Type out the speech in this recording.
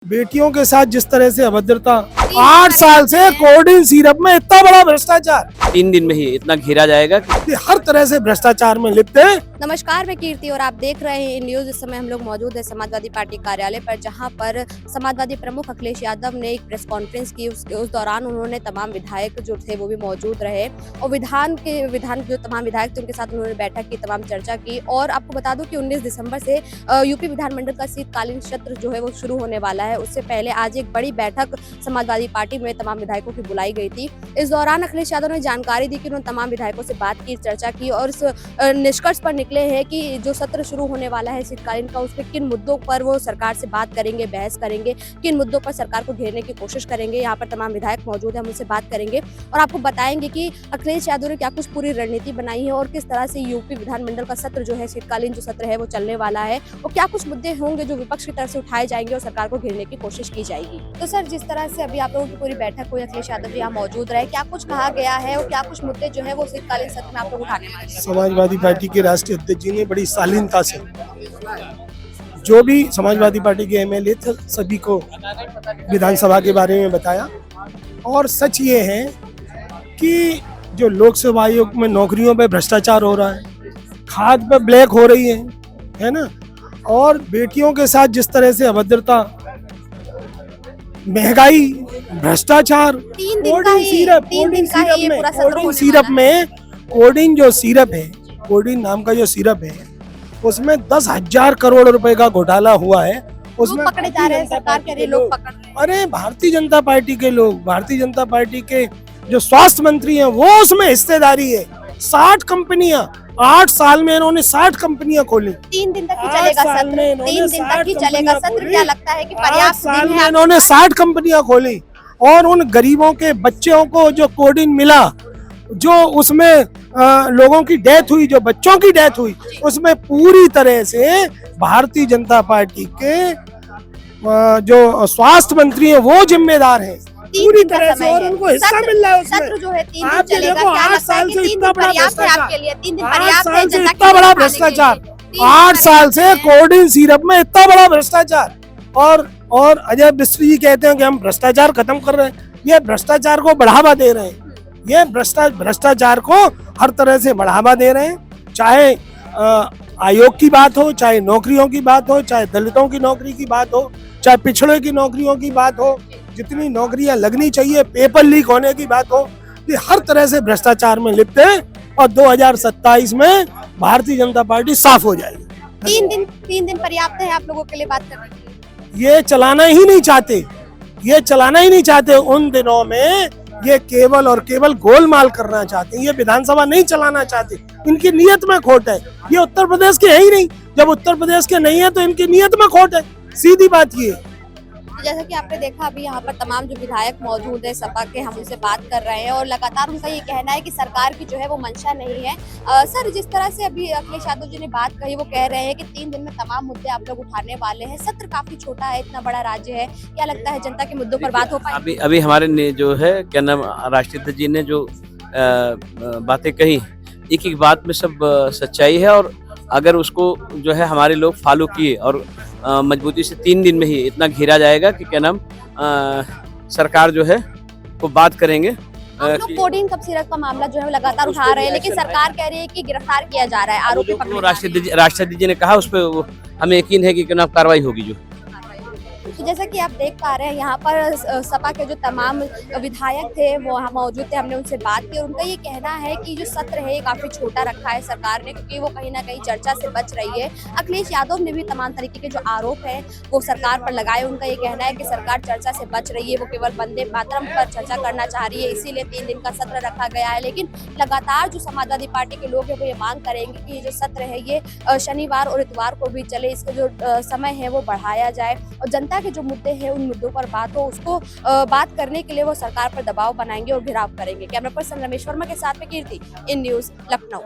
बेटियों के साथ जिस तरह से अभद्रता, 8 साल से कोल्ड ड्रिंक सिरप में इतना बड़ा भ्रष्टाचार, 3 दिन में ही इतना घेरा जाएगा कि हर तरह से भ्रष्टाचार में लिप्त है। नमस्कार, मैं कीर्ति और आप देख रहे हैं न्यूज। इस समय हम लोग मौजूद है समाजवादी पार्टी कार्यालय पर, जहां पर समाजवादी प्रमुख अखिलेश यादव ने एक प्रेस कॉन्फ्रेंस की। उस दौरान उन्होंने तमाम विधायक जो थे वो भी मौजूद रहे और विधान जो तमाम विधायक थे उनके साथ उन्होंने बैठक की, तमाम चर्चा की। और आपको बता दूं कि 19 दिसंबर से यूपी विधानमंडल का शीतकालीन सत्र जो है वो शुरू होने वाला है। उससे पहले आज एक बड़ी बैठक समाजवादी पार्टी में तमाम विधायकों की बुलाई गई थी। इस दौरान अखिलेश यादव ने जानकारी दी कि उन्होंने तमाम विधायकों से बात की, चर्चा की और इस निष्कर्ष पर निकले हैं कि जो सत्र शुरू होने वाला है शीतकालीन का, उस पर किन मुद्दों पर वो सरकार से बात करेंगे, बहस करेंगे, किन मुद्दों पर सरकार को घेरने की कोशिश करेंगे। यहाँ पर तमाम विधायक मौजूद हैं, हम उनसे बात करेंगे और आपको बताएंगे कि अखिलेश यादव ने क्या कुछ पूरी रणनीति बनाई है और किस तरह से यूपी विधानमंडल का सत्र जो है, शीतकालीन जो सत्र है वो चलने वाला है और क्या कुछ मुद्दे होंगे जो विपक्ष की तरफ से उठाए जाएंगे और सरकार को घेरने की कोशिश की जाएगी। तो सर, जिस तरह से अभी आप लोगों की पूरी बैठक हुई, अखिलेश यादव जी यहाँ मौजूद रहे, क्या कुछ कहा गया है और क्या कुछ मुद्दे जो है वो शीतकालीन सत्र में आप लोग उठाने वाले हैं? समाजवादी पार्टी के राष्ट्रीय अध्यक्ष जी ने बड़ी शालीनता से जो भी समाजवादी पार्टी के एमएलए थे सभी को विधानसभा के बारे में बताया। और सच ये है कि जो लोक सेवा आयोग में नौकरियों पे भ्रष्टाचार हो रहा है, खाद पे ब्लैक हो रही है ना, और बेटियों के साथ जिस तरह से अभद्रता, महंगाई, भ्रष्टाचार, कोल्ड ड्रिंक जो सिरप है, कोल्ड ड्रिंक नाम का जो सिरप है, उसमें 10,000 करोड़ रुपए का घोटाला हुआ है। उसमें पकड़े जा रहे हैं, सरकार कह रही है लोग पकड़ रहे हैं। अरे भारतीय जनता पार्टी के लोग, भारतीय जनता पार्टी के जो स्वास्थ्य मंत्री हैं वो उसमें हिस्सेदारी है। 60 कंपनियां, 8 साल में इन्होंने 60 कंपनियां खोली। 3 दिन तक ही चलेगा सत्र, 3 दिन तक ही चलेगा सत्र। क्या लगता है कि पर्याप्त दिन है? इन्होंने 60 कंपनियां खोली और उन गरीबों के बच्चों को जो कोल्ड ड्रिंक मिला, जो उसमें लोगों की डेथ हुई, जो बच्चों की डेथ हुई, उसमें पूरी तरह से भारतीय जनता पार्टी के जो स्वास्थ्य मंत्री हैं वो जिम्मेदार हैं पूरी तरह से, और उनको हिस्सा मिल रहा है उसमें। सत्र जो है 3 दिन आप ये चलेगा, देखो, क्या 8 लगता है साल कि से 3 इतना दिन बड़ा पर्याप्त है भ्रष्टाचार, आपके लिए? 3 दिन 8 पर्याप्त है साल से जनता इतना के बड़ा लिए भ्रष्टाचार, खाने के लिए? 8 साल से कोल्ड ड्रिंक सिरप में इतना बड़ा भ्रष्टाचार। और अजय मिश्र जी कहते हैं कि हम भ्रष्टाचार खत्म कर रहे हैं, ये भ्रष्टाचार को बढ़ावा दे रहे हैं। ये भ्रष्टाचार को हर तरह से बढ़ावा दे रहे हैं। चाहे आयोग की बात हो, चाहे नौकरियों की बात हो, चाहे दलितों की नौकरी की बात हो, चाहे पिछड़े की नौकरियों की बात हो, जितनी नौकरियां लगनी चाहिए, पेपर लीक होने की बात हो, ये हर तरह से भ्रष्टाचार में लिप्त है और 2027 में भारतीय जनता पार्टी साफ हो जाएगी। 3 दिन पर्याप्त है आप लोगों के लिए बात करने के लिए? ये चलाना ही नहीं चाहते, ये चलाना ही नहीं चाहते। उन दिनों में ये केवल और केवल गोलमाल करना चाहते हैं, ये विधानसभा नहीं चलाना चाहते। इनकी नीयत में खोट है। ये उत्तर प्रदेश के है ही नहीं, जब उत्तर प्रदेश के नहीं है तो इनकी नीयत में खोट है, सीधी बात ये है। जैसा कि आपने देखा, अभी यहाँ पर तमाम जो विधायक मौजूद है सपा के, हम उनसे बात कर रहे हैं और लगातार उनका ये कहना है कि सरकार की जो है वो मंशा नहीं है। सर, जिस तरह से अभी अखिलेश यादव जी ने बात कही, वो कह रहे हैं कि 3 दिन में तमाम मुद्दे आप लोग उठाने वाले हैं। सत्र काफी छोटा है, इतना बड़ा राज्य है, क्या लगता है जनता के मुद्दों पर बात हो पाएगी? अभी हमारे जो है क्या नाम राष्ट्रीय अध्यक्ष जी ने जो बातें कही, एक एक बात में सब सच्चाई है और अगर उसको जो है हमारे लोग फॉलो किए और मजबूती से 3 दिन में ही इतना घेरा जाएगा कि क्या नाम सरकार जो है वो बात करेंगे। आप लोग कोल्ड ड्रिंक कप सिरप का मामला जो है लगातार उठा रहे हैं, लेकिन सरकार कह रही है कि गिरफ्तार किया जा रहा है, आरोपी पकड़े जा रहे हैं। राष्ट्रीय अध्यक्ष जी ने कहा, उस पर हमें यकीन है कि क्या नाम कार्रवाई होगी। जो तो जैसा कि आप देख पा रहे हैं, यहाँ पर सपा के जो तमाम विधायक थे वो वहाँ मौजूद थे, हमने उनसे बात की और उनका ये कहना है कि जो सत्र है ये काफी छोटा रखा है सरकार ने, क्योंकि वो कहीं ना कहीं चर्चा से बच रही है। अखिलेश यादव ने भी तमाम तरीके के जो आरोप है वो सरकार पर लगाए। उनका ये कहना है कि सरकार चर्चा से बच रही है, वो केवल वंदे मातरम पर चर्चा करना चाह रही है, इसीलिए 3 दिन का सत्र रखा गया है। लेकिन लगातार जो समाजवादी पार्टी के लोग हैं वो ये मांग करेंगे कि ये जो सत्र है ये शनिवार और इतवार को भी चले, इसका जो समय है वो बढ़ाया जाए और जनता के जो मुद्दे हैं उन मुद्दों पर बात हो, उसको बात करने के लिए वो सरकार पर दबाव बनाएंगे और घेराव करेंगे। कैमरा पर्सन रमेश वर्मा के साथ में कीर्ति, इन न्यूज, लखनऊ।